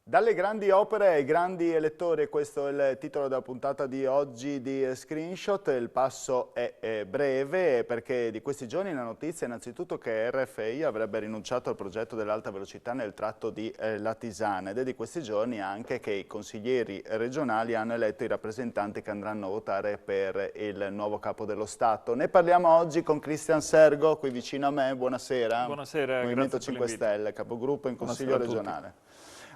Dalle grandi opere ai grandi elettori, questo è il titolo della puntata di oggi di Screenshot. Il passo è breve perché di questi giorni la notizia è innanzitutto che RFI avrebbe rinunciato al progetto dell'alta velocità nel tratto di Latisana, ed è di questi giorni anche che i consiglieri regionali hanno eletto i rappresentanti che andranno a votare per il nuovo capo dello Stato. Ne parliamo oggi con Cristian Sergo, qui vicino a me. Buonasera. Buonasera, Movimento grazie per 5 l'invito. Stelle, capogruppo in Buonasera Consiglio a tutti. regionale.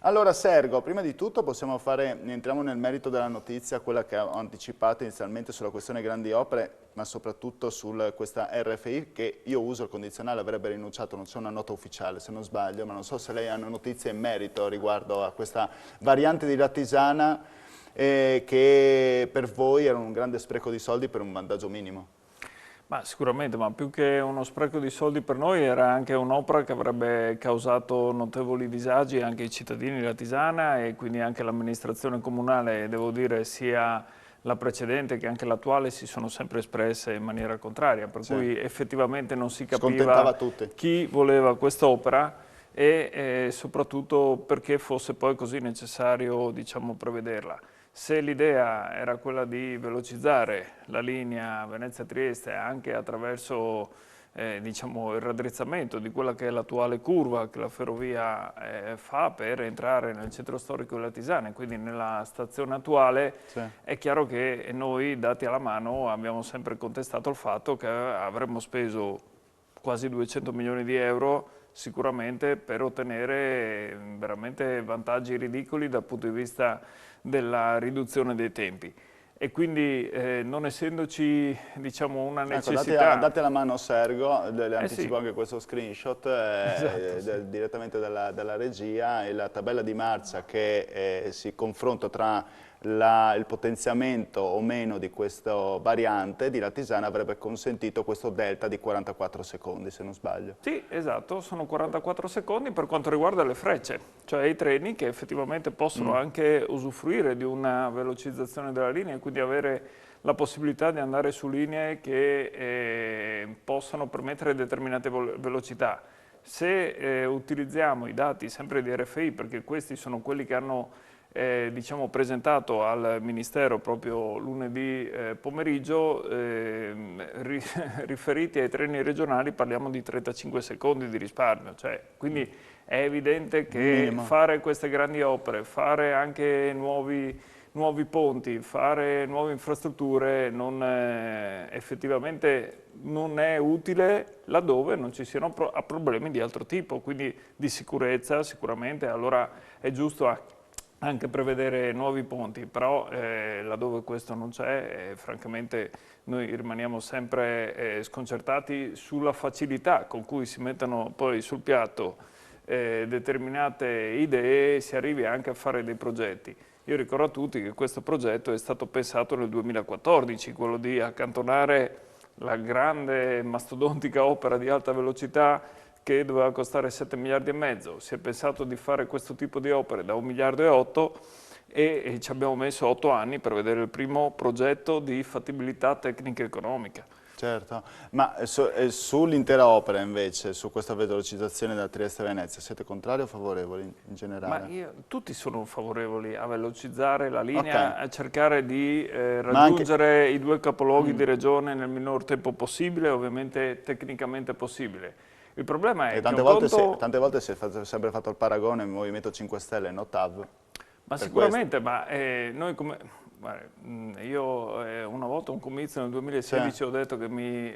Allora Sergo, prima di tutto entriamo nel merito della notizia, quella che ho anticipato inizialmente sulla questione grandi opere, ma soprattutto su questa RFI che io uso il condizionale, avrebbe rinunciato, non c'è una nota ufficiale se non sbaglio, ma non so se lei ha una notizia in merito riguardo a questa variante di Latisana che per voi era un grande spreco di soldi per un vantaggio minimo. Ma sicuramente, ma più che uno spreco di soldi per noi era anche un'opera che avrebbe causato notevoli disagi anche ai cittadini di Latisana e quindi anche l'amministrazione comunale, devo dire, sia la precedente che anche l'attuale si sono sempre espresse in maniera contraria, per cui effettivamente non si capiva chi voleva quest'opera e soprattutto perché fosse poi così necessario, diciamo, prevederla. Se l'idea era quella di velocizzare la linea Venezia-Trieste anche attraverso diciamo, il raddrizzamento di quella che è l'attuale curva che la ferrovia fa per entrare nel centro storico di Latisana e quindi nella stazione attuale, è chiaro che noi, dati alla mano, abbiamo sempre contestato il fatto che avremmo speso quasi 200 milioni di euro sicuramente per ottenere veramente vantaggi ridicoli dal punto di vista della riduzione dei tempi. E quindi non essendoci, diciamo, una necessità... Ecco, date la mano a Sergo, le anticipo sì. anche questo screenshot Esatto, direttamente dalla regia, e la tabella di marcia che si confronta tra il potenziamento o meno di questa variante di Latisana avrebbe consentito questo delta di 44 secondi, se non sbaglio. Sì, esatto, sono 44 secondi per quanto riguarda le frecce, cioè i treni che effettivamente possono anche usufruire di una velocizzazione della linea e quindi avere la possibilità di andare su linee che possano permettere determinate velocità. Se utilizziamo i dati sempre di RFI, perché questi sono quelli che hanno diciamo, presentato al Ministero proprio lunedì pomeriggio, riferiti ai treni regionali parliamo di 35 secondi di risparmio, cioè, quindi è evidente che fare queste grandi opere, fare anche nuovi ponti, fare nuove infrastrutture effettivamente non è utile laddove non ci siano problemi di altro tipo, quindi di sicurezza sicuramente, allora è giusto anche prevedere nuovi ponti, però laddove questo non c'è, francamente noi rimaniamo sempre sconcertati sulla facilità con cui si mettono poi sul piatto determinate idee e si arrivi anche a fare dei progetti. Io ricordo a tutti che questo progetto è stato pensato nel 2014, quello di accantonare la grande mastodontica opera di alta velocità che doveva costare 7 miliardi e mezzo. Si è pensato di fare questo tipo di opere da 1 miliardo e 8 e ci abbiamo messo 8 anni per vedere il primo progetto di fattibilità tecnica e economica. Certo, ma sull'intera opera invece, su questa velocizzazione da Trieste a Venezia, siete contrari o favorevoli in generale? Tutti sono favorevoli a velocizzare la linea, a cercare di raggiungere i due capoluoghi di regione nel minor tempo possibile, ovviamente tecnicamente possibile. Il problema è che tante volte si è sempre fatto il paragone Movimento 5 Stelle e NOTAV. Ma sicuramente, ma noi come... Guarda, io una volta un comizio nel 2016 ho detto che mi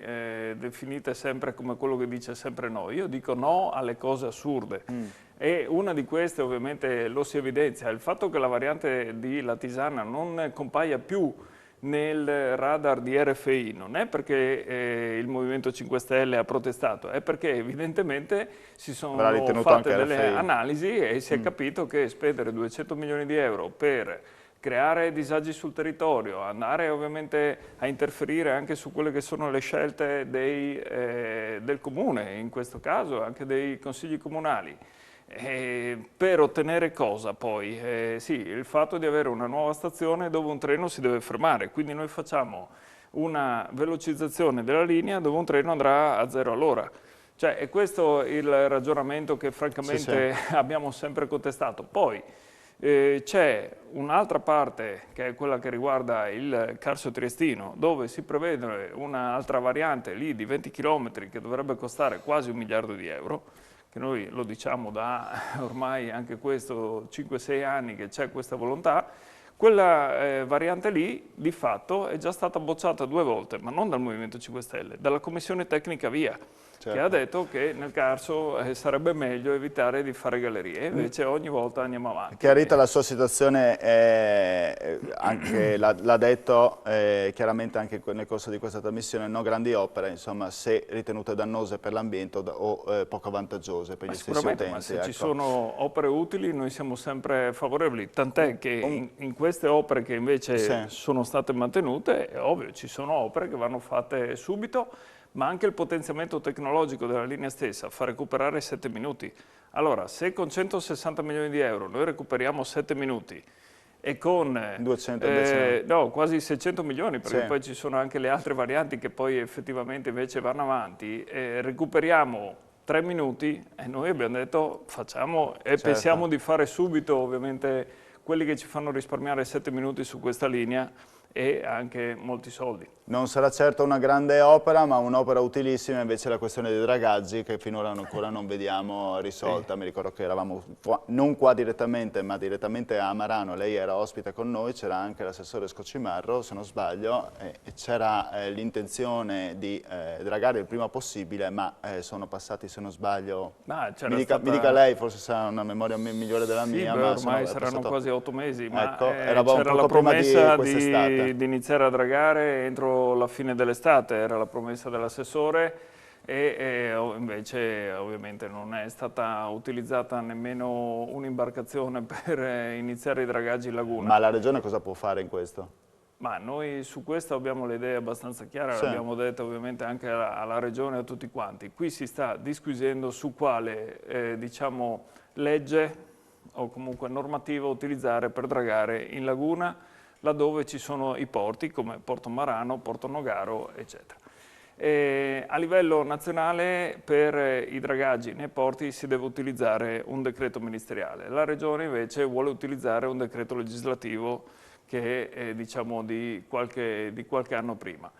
definite sempre come quello che dice sempre no. Io dico no alle cose assurde e una di queste ovviamente lo si evidenzia. Il fatto che la variante di Latisana non compaia più nel radar di RFI non è perché il Movimento 5 Stelle ha protestato, è perché evidentemente si sono fatte delle analisi e si è capito che spendere 200 milioni di euro per creare disagi sul territorio, andare ovviamente a interferire anche su quelle che sono le scelte del comune, in questo caso anche dei consigli comunali. Per ottenere cosa poi? Sì, il fatto di avere una nuova stazione dove un treno si deve fermare, quindi noi facciamo una velocizzazione della linea dove un treno andrà a 0 all'ora. Cioè, è questo il ragionamento che francamente abbiamo sempre contestato. Poi, C'è un'altra parte che è quella che riguarda il Carso Triestino, dove si prevede un'altra variante lì di 20 km che dovrebbe costare quasi 1 miliardo di euro, che noi lo diciamo da ormai anche questo 5-6 anni che c'è questa volontà. Quella variante lì di fatto è già stata bocciata 2 volte, ma non dal Movimento 5 Stelle, dalla Commissione Tecnica Via, che ha detto che nel Carso sarebbe meglio evitare di fare gallerie, invece ogni volta andiamo avanti. Chiarita la sua situazione, l'ha detto chiaramente anche nel corso di questa trasmissione, no grandi opere, insomma, se ritenute dannose per l'ambiente o poco vantaggiose per gli stessi utenti. Ma se ci sono opere utili noi siamo sempre favorevoli, tant'è che in queste opere che invece sono state mantenute, è ovvio, ci sono opere che vanno fatte subito, ma anche il potenziamento tecnologico della linea stessa fa recuperare 7 minuti. Allora, se con 160 milioni di euro noi recuperiamo 7 minuti e con 200 no, quasi 600 milioni, perché poi ci sono anche le altre varianti che poi effettivamente invece vanno avanti, recuperiamo 3 minuti e noi abbiamo detto facciamo e pensiamo di fare subito ovviamente quelli che ci fanno risparmiare 7 minuti su questa linea e anche molti soldi. Non sarà certo una grande opera, ma un'opera utilissima, invece la questione dei dragaggi che finora ancora non vediamo risolta. Mi ricordo che eravamo non qua direttamente, ma direttamente a Marano, lei era ospite con noi, c'era anche l'assessore Scocimarro, se non sbaglio, e c'era l'intenzione di dragare il prima possibile, ma sono passati, se non sbaglio, mi dica lei, forse sa una memoria migliore della mia. Ma ormai saranno quasi 8 mesi, ma c'era la promessa di iniziare a dragare entro la fine dell'estate, era la promessa dell'assessore e invece ovviamente non è stata utilizzata nemmeno un'imbarcazione per iniziare i dragaggi in laguna. Ma la Regione cosa può fare in questo? Ma noi su questo abbiamo le idee abbastanza chiare, l'abbiamo detto ovviamente anche alla Regione e a tutti quanti. Qui si sta disquisendo su quale diciamo, legge o comunque normativa utilizzare per dragare in laguna laddove ci sono i porti come Porto Marano, Porto Nogaro, eccetera. A livello nazionale per i dragaggi nei porti si deve utilizzare un decreto ministeriale. La Regione invece vuole utilizzare un decreto legislativo che è diciamo, di qualche anno prima.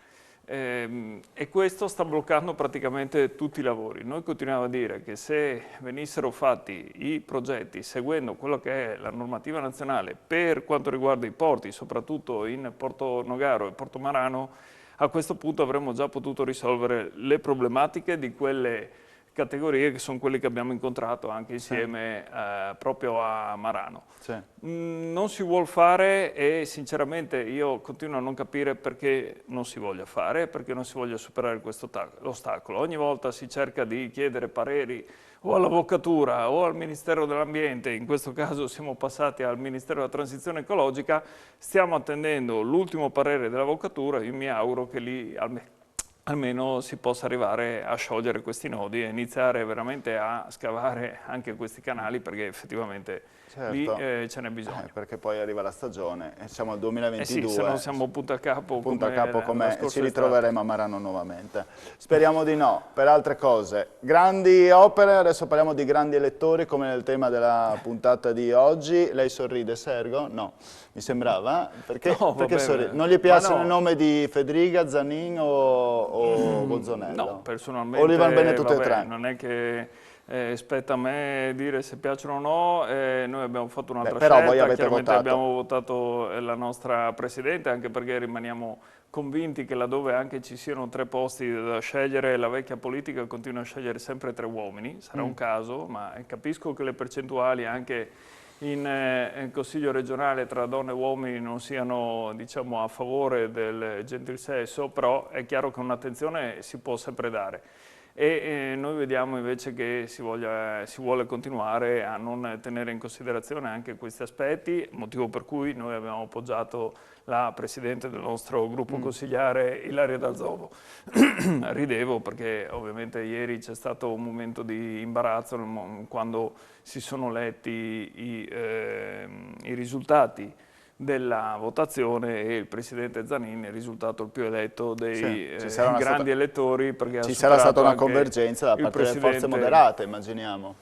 E questo sta bloccando praticamente tutti i lavori. Noi continuiamo a dire che se venissero fatti i progetti seguendo quello che è la normativa nazionale per quanto riguarda i porti, soprattutto in Porto Nogaro e Porto Marano, a questo punto avremmo già potuto risolvere le problematiche di quelle categorie che sono quelle che abbiamo incontrato anche insieme proprio a Marano. Non si vuol fare e sinceramente io continuo a non capire perché non si voglia fare, perché non si voglia superare questo ostacolo. Ogni volta si cerca di chiedere pareri o all'Avvocatura o al Ministero dell'Ambiente, in questo caso siamo passati al Ministero della Transizione Ecologica, stiamo attendendo l'ultimo parere dell'Avvocatura, io mi auguro che lì almeno si possa arrivare a sciogliere questi nodi e iniziare veramente a scavare anche questi canali perché effettivamente lì ce n'è bisogno. Perché poi arriva la stagione e siamo al 2022. Sì, se no siamo punta a capo come ci ritroveremo a Marano nuovamente. Speriamo di no. Per altre cose, grandi opere, adesso parliamo di grandi elettori come nel tema della puntata di oggi. Lei sorride, Sergo? No, mi sembrava. Perché sorride? Non gli piace il nome di Fedriga, Zanin o Bozzonello? No, personalmente o li vanno bene tutte e tre? Non è che spetta a me dire se piacciono o no, noi abbiamo fatto un'altra scelta, voi avete chiaramente votato. Abbiamo votato la nostra Presidente, anche perché rimaniamo convinti che laddove anche ci siano 3 posti da scegliere, la vecchia politica continua a scegliere sempre 3 uomini, sarà un caso, ma capisco che le percentuali anche in Consiglio regionale tra donne e uomini non siano diciamo, a favore del gentil sesso, però è chiaro che un'attenzione si può sempre dare. E noi vediamo invece che si vuole continuare a non tenere in considerazione anche questi aspetti, motivo per cui noi abbiamo appoggiato la Presidente del nostro gruppo consigliare Ilaria D'Alzovo. Ridevo perché ovviamente ieri c'è stato un momento di imbarazzo quando si sono letti i risultati della votazione e il Presidente Zanin è risultato il più eletto dei grandi elettori perché ci sarà stata una convergenza da parte delle forze moderate, immaginiamo.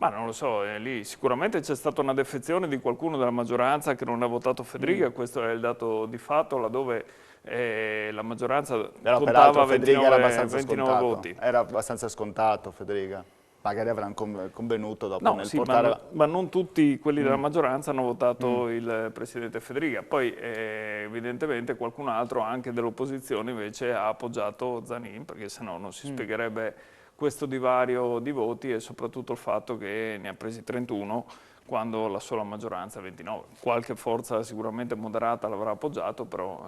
Ma non lo so, lì sicuramente c'è stata una defezione di qualcuno della maggioranza che non ha votato Federica, questo è il dato di fatto, laddove la maggioranza Però contava peraltro Federica era 29, abbastanza 29 scontato, voti. era abbastanza scontato Federica, magari avranno convenuto dopo No, nel sì, portare... ma non tutti quelli della maggioranza hanno votato il Presidente Federica. Poi evidentemente qualcun altro, anche dell'opposizione, invece ha appoggiato Zanin, perché sennò non si spiegherebbe questo divario di voti e soprattutto il fatto che ne ha presi 31 quando la sola maggioranza è 29. Qualche forza sicuramente moderata l'avrà appoggiato, però...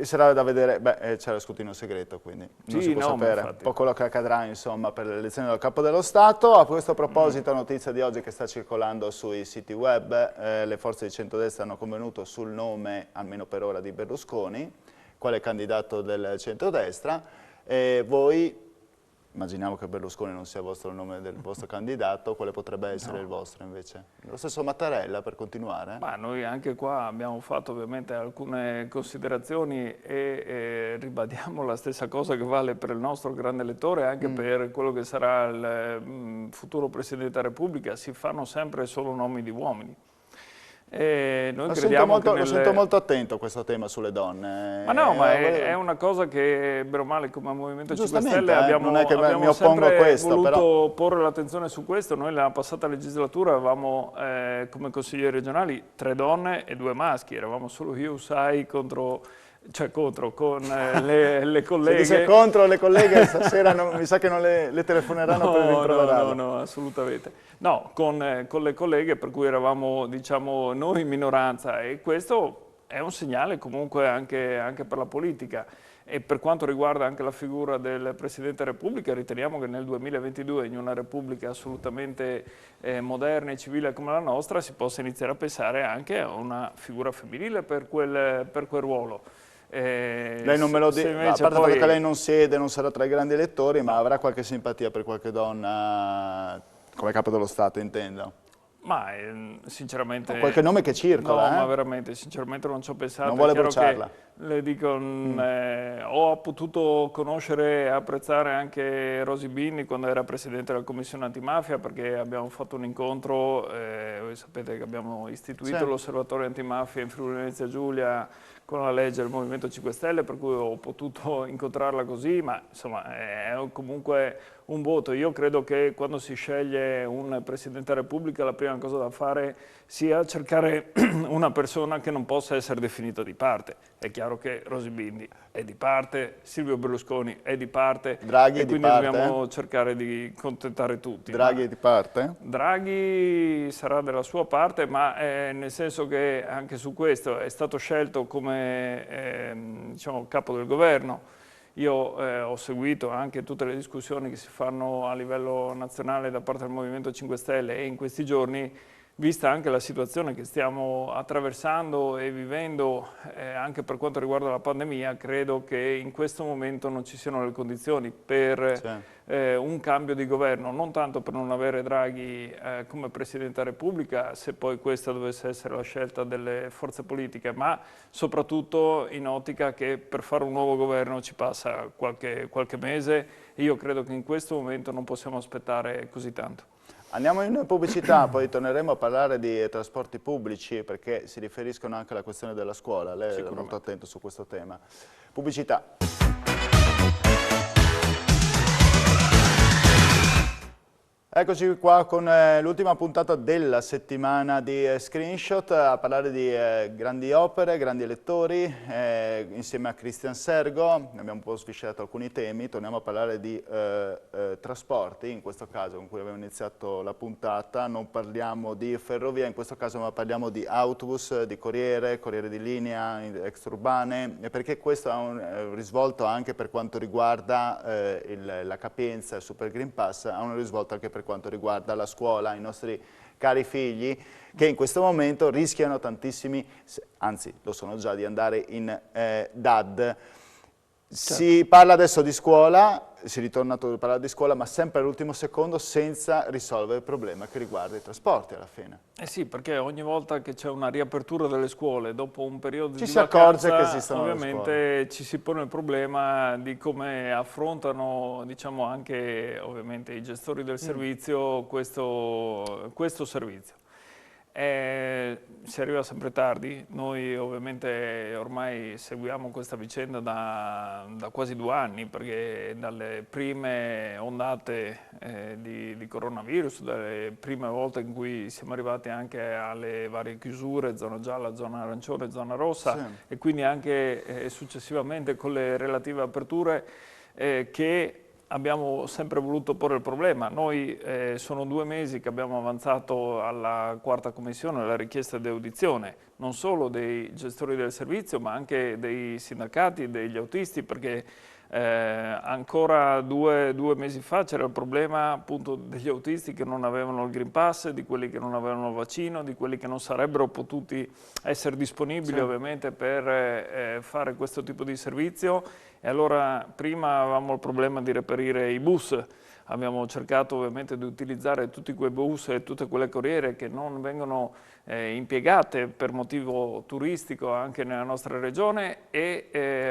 Sarà da vedere, c'è lo scrutinio segreto, quindi non si Sì, può no, ma sapere un infatti. po' quello che accadrà insomma per le elezioni del Capo dello Stato. A questo proposito, notizia di oggi che sta circolando sui siti web, le forze di centrodestra hanno convenuto sul nome, almeno per ora, di Berlusconi, quale candidato del centrodestra, e voi, immaginiamo che Berlusconi non sia il nome del vostro candidato, quale potrebbe essere il vostro invece? Lo stesso Mattarella, per continuare? Ma noi anche qua abbiamo fatto ovviamente alcune considerazioni e ribadiamo la stessa cosa che vale per il nostro grande elettore, anche per quello che sarà il futuro Presidente della Repubblica. Si fanno sempre solo nomi di uomini. E noi crediamo che Lo sento molto attento a questo tema sulle donne. Ma no, ma è una cosa che, bene o male, come Movimento 5 Giustamente, Stelle non è che mi abbiamo oppongo a sempre questo, voluto però... porre l'attenzione su questo. Noi nella passata legislatura avevamo come consiglieri regionali 3 donne e 2 maschi, eravamo solo io, Usai, con le colleghe. Se dice contro le colleghe, stasera mi sa che non le telefoneranno per rimproverarlo. No, assolutamente. No, con le colleghe, per cui eravamo, diciamo, noi in minoranza, e questo è un segnale comunque anche per la politica. E per quanto riguarda anche la figura del Presidente della Repubblica, riteniamo che nel 2022, in una Repubblica assolutamente moderna e civile come la nostra, si possa iniziare a pensare anche a una figura femminile per quel ruolo. Lei non me lo dice, a parte il fatto che lei non siede, non sarà tra i grandi elettori, ma avrà qualche simpatia per qualche donna come Capo dello Stato, intendo? Ma sinceramente... No, qualche nome che circola, No, ma veramente, sinceramente non ci ho pensato. Non vuole È chiaro bruciarla. che, le dico, ho potuto conoscere e apprezzare anche Rosy Bindi quando era Presidente della Commissione Antimafia, perché abbiamo fatto un incontro, voi sapete che abbiamo istituito l'Osservatorio Antimafia in Friuli Venezia Giulia con la legge del Movimento 5 Stelle, per cui ho potuto incontrarla così, ma insomma è comunque un voto. Io credo che quando si sceglie un Presidente della Repubblica la prima cosa da fare sia cercare una persona che non possa essere definita di parte. È chiaro che Rosy Bindi è di parte, Silvio Berlusconi è di parte, Draghi e è di quindi parte? dobbiamo cercare di contentare tutti. Draghi è di parte? Draghi sarà della sua parte, ma nel senso che anche su questo è stato scelto come diciamo, capo del governo. Io ho seguito anche tutte le discussioni che si fanno a livello nazionale da parte del Movimento 5 Stelle e in questi giorni, vista anche la situazione che stiamo attraversando e vivendo anche per quanto riguarda la pandemia, credo che in questo momento non ci siano le condizioni per un cambio di governo, non tanto per non avere Draghi come Presidente della Repubblica, se poi questa dovesse essere la scelta delle forze politiche, ma soprattutto in ottica che per fare un nuovo governo ci passa qualche mese e io credo che in questo momento non possiamo aspettare così tanto. Andiamo in pubblicità, poi torneremo a parlare di trasporti pubblici perché si riferiscono anche alla questione della scuola. Lei è molto attento su questo tema. Pubblicità. Eccoci qua con l'ultima puntata della settimana di Screenshot a parlare di grandi opere, grandi elettori, insieme a Cristian Sergo. Abbiamo un po' sviscerato alcuni temi, torniamo a parlare di trasporti, in questo caso con cui abbiamo iniziato la puntata. Non parliamo di ferrovia in questo caso, ma parliamo di autobus, di corriere di linea, extraurbane, perché questo ha un risvolto anche per quanto riguarda la capienza, il Super Green Pass, ha un risvolto anche per quanto riguarda la scuola, i nostri cari figli che in questo momento rischiano tantissimi, anzi lo sono già, di andare in DAD. Si parla adesso di scuola, si ritorna a parlare di scuola, ma sempre all'ultimo secondo senza risolvere il problema che riguarda i trasporti alla fine. Eh sì, perché ogni volta che c'è una riapertura delle scuole dopo un periodo Ci di si accorge che vacanza, esistono le scuole. ovviamente ci si pone il problema di come affrontano, diciamo, anche ovviamente i gestori del servizio questo servizio. Si arriva sempre tardi, noi ovviamente ormai seguiamo questa vicenda da quasi 2 anni, perché dalle prime ondate di coronavirus, dalle prime volte in cui siamo arrivati anche alle varie chiusure, zona gialla, zona arancione, zona rossa, Sì. e quindi anche successivamente con le relative aperture, che abbiamo sempre voluto porre il problema. Noi sono 2 mesi che abbiamo avanzato alla 4ª commissione la richiesta di audizione, non solo dei gestori del servizio, ma anche dei sindacati, degli autisti, perché ancora due mesi fa c'era il problema appunto degli autisti che non avevano il Green Pass, di quelli che non avevano il vaccino, di quelli che non sarebbero potuti essere disponibili ovviamente per fare questo tipo di servizio. E allora prima avevamo il problema di reperire i bus, abbiamo cercato ovviamente di utilizzare tutti quei bus e tutte quelle corriere che non vengono impiegate per motivo turistico anche nella nostra regione, e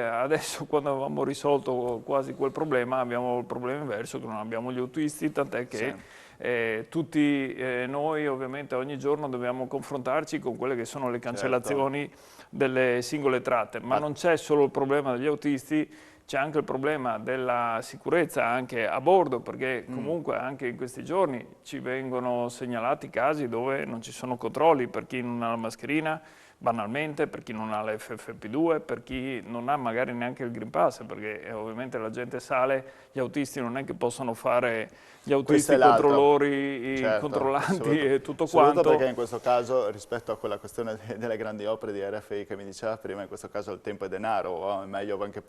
adesso quando avevamo risolto quasi quel problema abbiamo il problema inverso, che non abbiamo gli autisti, tant'è che tutti noi ovviamente ogni giorno dobbiamo confrontarci con quelle che sono le cancellazioni delle singole tratte, ma non c'è solo il problema degli autisti, c'è anche il problema della sicurezza anche a bordo, perché comunque anche in questi giorni ci vengono segnalati casi dove non ci sono controlli per chi non ha la mascherina, banalmente, per chi non ha la FFP2, per chi non ha magari neanche il Green Pass, perché ovviamente la gente sale, gli autisti non è che possono fare gli autisti controllori, controllanti e tutto quanto. Perché in questo caso, rispetto a quella questione delle grandi opere di RFI che mi diceva prima, in questo caso il tempo è denaro, o è meglio anche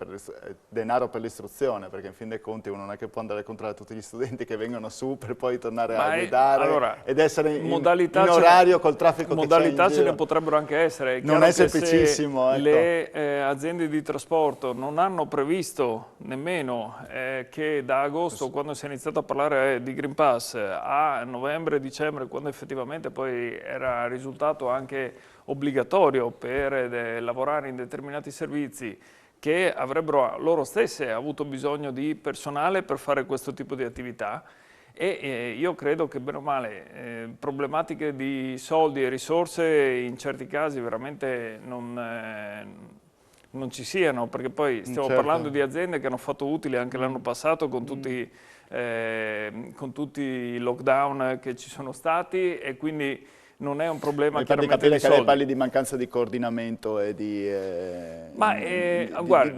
denaro per l'istruzione, perché in fin dei conti uno non è che può andare a controllare tutti gli studenti che vengono su per poi tornare a guidare ed essere in orario col traffico che c'è in giro. Modalità ce ne potrebbero anche essere. Non è semplicissimo. Se le aziende di trasporto non hanno previsto nemmeno che da agosto, quando si è iniziato a parlare di Green Pass, a novembre, dicembre, quando effettivamente poi era risultato anche obbligatorio per lavorare in determinati servizi, che avrebbero loro stesse avuto bisogno di personale per fare questo tipo di attività. E io credo che bene o male problematiche di soldi e risorse in certi casi veramente non ci siano, perché poi stiamo parlando di aziende che hanno fatto utile anche l'anno passato con tutti i lockdown che ci sono stati, e quindi non è un problema chiaramente di soldi. Lei parli di mancanza di coordinamento e di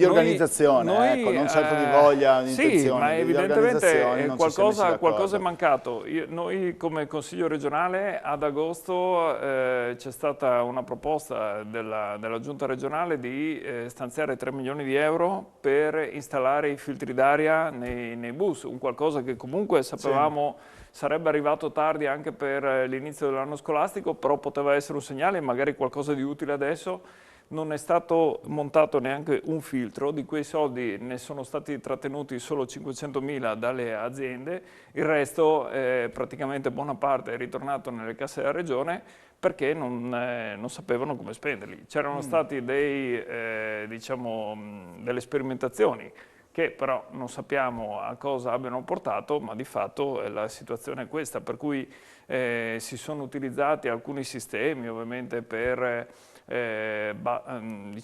organizzazione, non certo di voglia, di intenzione. Sì, ma evidentemente qualcosa è mancato. Noi come Consiglio regionale ad agosto c'è stata una proposta della Giunta regionale di stanziare 3 milioni di euro per installare i filtri d'aria nei bus, un qualcosa che comunque sapevamo sarebbe arrivato tardi anche per l'inizio dell'anno scolastico, però poteva essere un segnale, magari qualcosa di utile adesso. Non è stato montato neanche un filtro, di quei soldi ne sono stati trattenuti solo 500.000 dalle aziende, il resto, praticamente buona parte, è ritornato nelle casse della regione perché non sapevano come spenderli. C'erano stati delle sperimentazioni che però non sappiamo a cosa abbiano portato, ma di fatto la situazione è questa, per cui si sono utilizzati alcuni sistemi ovviamente per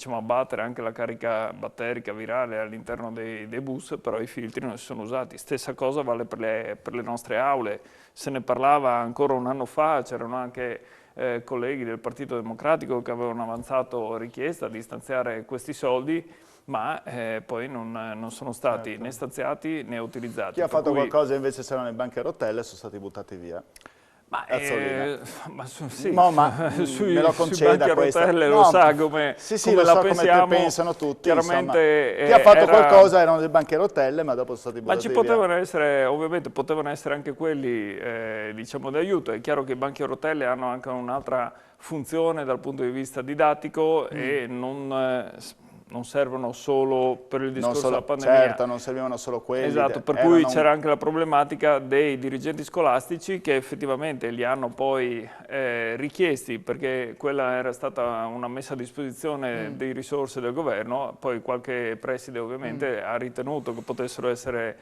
abbattere anche la carica batterica virale all'interno dei bus, però i filtri non si sono usati. Stessa cosa vale per le nostre aule, se ne parlava ancora un anno fa, c'erano anche colleghi del Partito Democratico che avevano avanzato richiesta di stanziare questi soldi, ma poi non sono stati né stanziati né utilizzati. Chi ha fatto qualcosa invece c'erano le banche a rotelle, sono stati buttati via. Me lo conceda questa. Lo sa come, come la pensiamo. Come pensano tutti. Chiaramente chi ha fatto qualcosa erano le banche a rotelle, ma dopo sono stati buttati via. Ma ci potevano essere, ovviamente potevano essere anche quelli di aiuto. È chiaro che i banchi a rotelle hanno anche un'altra funzione dal punto di vista didattico e non servono solo per il discorso della pandemia. Certo, non servivano solo quelli. Esatto, per cui c'era anche la problematica dei dirigenti scolastici che effettivamente li hanno poi richiesti, perché quella era stata una messa a disposizione di risorse del governo, poi qualche preside ovviamente ha ritenuto che potessero essere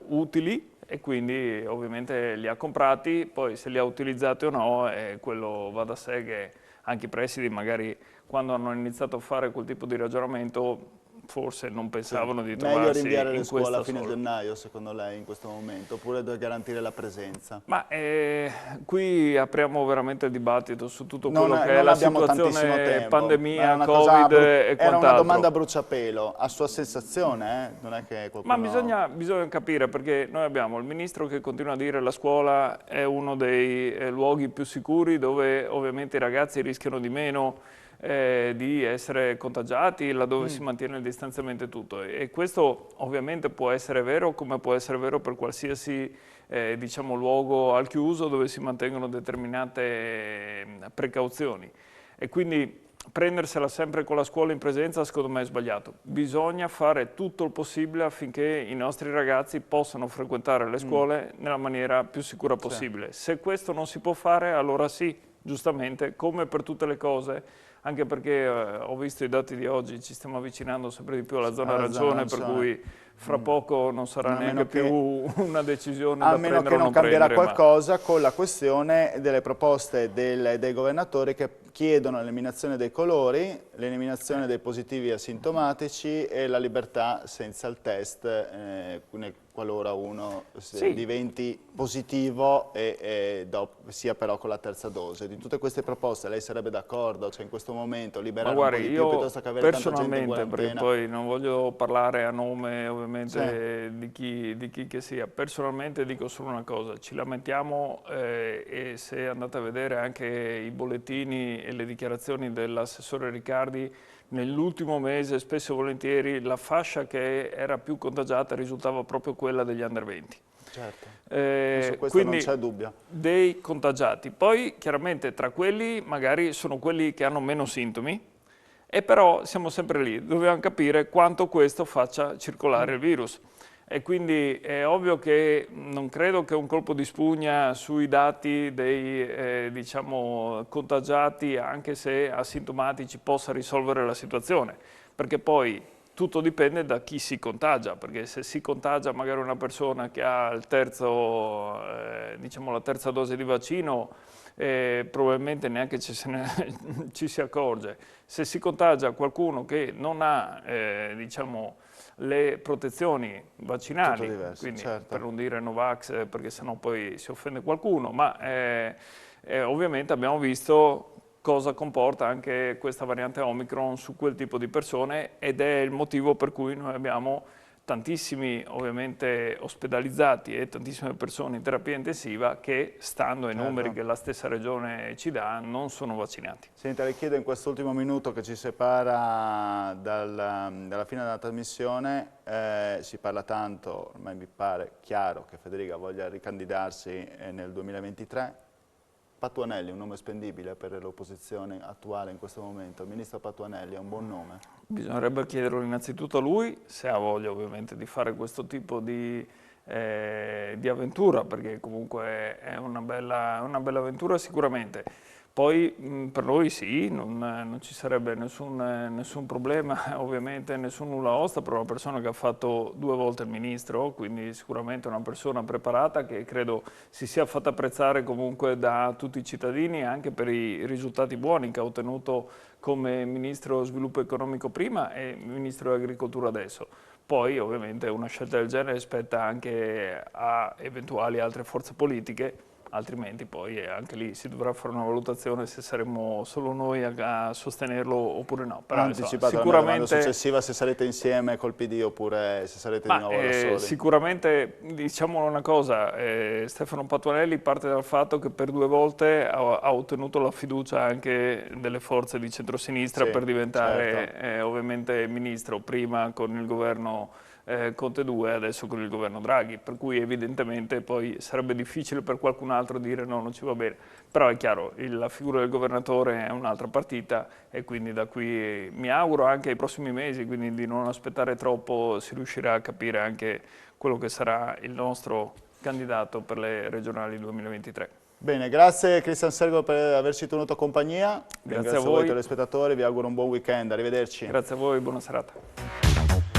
utili e quindi ovviamente li ha comprati, poi se li ha utilizzati o no, quello va da sé che anche i presidi magari quando hanno iniziato a fare quel tipo di ragionamento forse non pensavano di trovarsi meglio rinviare le in scuole a questa fine solfa. gennaio, secondo lei, in questo momento, oppure per garantire la presenza? Ma qui apriamo veramente il dibattito su tutto Non, quello che è non la abbiamo tantissimo situazione tempo. pandemia, Era Covid e era una quant'altro. domanda a bruciapelo, a sua sensazione, non è che Ma qualcuno... bisogna capire, perché noi abbiamo il ministro che continua a dire che la scuola è uno dei luoghi più sicuri dove ovviamente i ragazzi rischiano di meno di essere contagiati, laddove si mantiene il distanziamento e tutto. E questo ovviamente può essere vero, come può essere vero per qualsiasi diciamo, luogo al chiuso dove si mantengono determinate precauzioni. E quindi prendersela sempre con la scuola in presenza secondo me è sbagliato. Bisogna fare tutto il possibile affinché i nostri ragazzi possano frequentare le scuole nella maniera più sicura possibile. Se questo non si può fare, allora sì, giustamente, come per tutte le cose, anche perché ho visto i dati di oggi, ci stiamo avvicinando sempre di più alla zona arancione, per cui fra poco non sarà neanche più una decisione da prendere o non prendere. A meno che non cambierà qualcosa con la questione delle proposte dei governatori che chiedono l'eliminazione dei colori, l'eliminazione dei positivi asintomatici e la libertà senza il test qualora uno diventi positivo e sia però con la terza dose. Di tutte queste proposte lei sarebbe d'accordo? Cioè in questo momento liberare un po' di più piuttosto che avere tanta gente in quarantena? Perché poi non voglio parlare a nome ovviamente di chi che sia, personalmente dico solo una cosa, ci lamentiamo e se andate a vedere anche i bollettini e le dichiarazioni dell'assessore Riccardi, nell'ultimo mese spesso e volentieri la fascia che era più contagiata risultava proprio quella degli under 20. Certo, su questo non c'è dubbio. Dei contagiati. Poi chiaramente tra quelli magari sono quelli che hanno meno sintomi e però siamo sempre lì, dobbiamo capire quanto questo faccia circolare il virus. E quindi è ovvio che non credo che un colpo di spugna sui dati dei diciamo, contagiati, anche se asintomatici, possa risolvere la situazione, perché poi tutto dipende da chi si contagia, perché se si contagia magari una persona che ha il diciamo, la terza dose di vaccino, probabilmente neanche ci si accorge. Se si contagia qualcuno che non ha diciamo, le protezioni vaccinali, diverso, quindi certo. per non dire Novax, perché sennò poi si offende qualcuno, ma ovviamente abbiamo visto cosa comporta anche questa variante Omicron su quel tipo di persone ed è il motivo per cui noi abbiamo tantissimi ovviamente ospedalizzati e tantissime persone in terapia intensiva che, stando ai numeri che la stessa regione ci dà, non sono vaccinati. Senta, le chiedo in quest'ultimo minuto che ci separa dalla fine della trasmissione, si parla tanto, ormai mi pare chiaro che Federica voglia ricandidarsi nel 2023. Patuanelli è un nome spendibile per l'opposizione attuale in questo momento. Il ministro Patuanelli è un buon nome? Bisognerebbe chiederlo innanzitutto a lui, se ha voglia ovviamente di fare questo tipo di avventura, perché comunque è una bella avventura sicuramente. Poi per noi sì, non ci sarebbe nessun problema, ovviamente nessun nulla osta per una persona che ha fatto 2 volte il ministro, quindi sicuramente una persona preparata che credo si sia fatta apprezzare comunque da tutti i cittadini anche per i risultati buoni che ha ottenuto come ministro sviluppo economico prima e ministro dell'agricoltura adesso. Poi ovviamente una scelta del genere spetta anche a eventuali altre forze politiche, altrimenti poi anche lì si dovrà fare una valutazione se saremo solo noi a sostenerlo oppure no. Però anticipato sicuramente la domanda successiva se sarete insieme col PD oppure se sarete di nuovo da soli. Sicuramente, diciamo una cosa, Stefano Patuanelli parte dal fatto che per 2 volte ha ottenuto la fiducia anche delle forze di centrosinistra per diventare ovviamente ministro, prima con il governo Conte 2 adesso con il governo Draghi, per cui evidentemente poi sarebbe difficile per qualcun altro dire no, non ci va bene. Però è chiaro, la figura del governatore è un'altra partita e quindi da qui mi auguro anche ai prossimi mesi, quindi di non aspettare troppo, si riuscirà a capire anche quello che sarà il nostro candidato per le regionali 2023. Bene, grazie Cristian Sergo per averci tenuto compagnia. Grazie a voi voi telespettatori, vi auguro un buon weekend, arrivederci. Grazie a voi, buona serata.